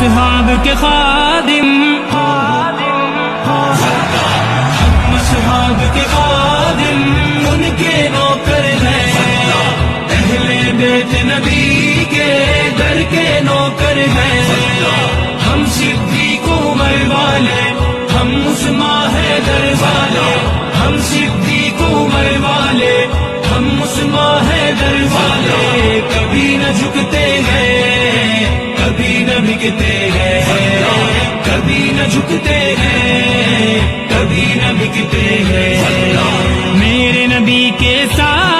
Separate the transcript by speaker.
Speaker 1: اصحاب کے خادم، ہم اصحاب کے خادم، ان کے نوکر ہیں، اہل بیت نبی کے در کے نوکر ہیں، ہم صدیق عمر والے، ہم عثمان حیدر والے، ہم صدیق عمر والے، ہم عثمان حیدر والے، کبھی نہ جھکتے ہیں، کبھی نہ بکتے ہیں، کبھی نہ جھکتے ہیں، کبھی نہ بکتے ہیں، میرے نبی کے ساتھ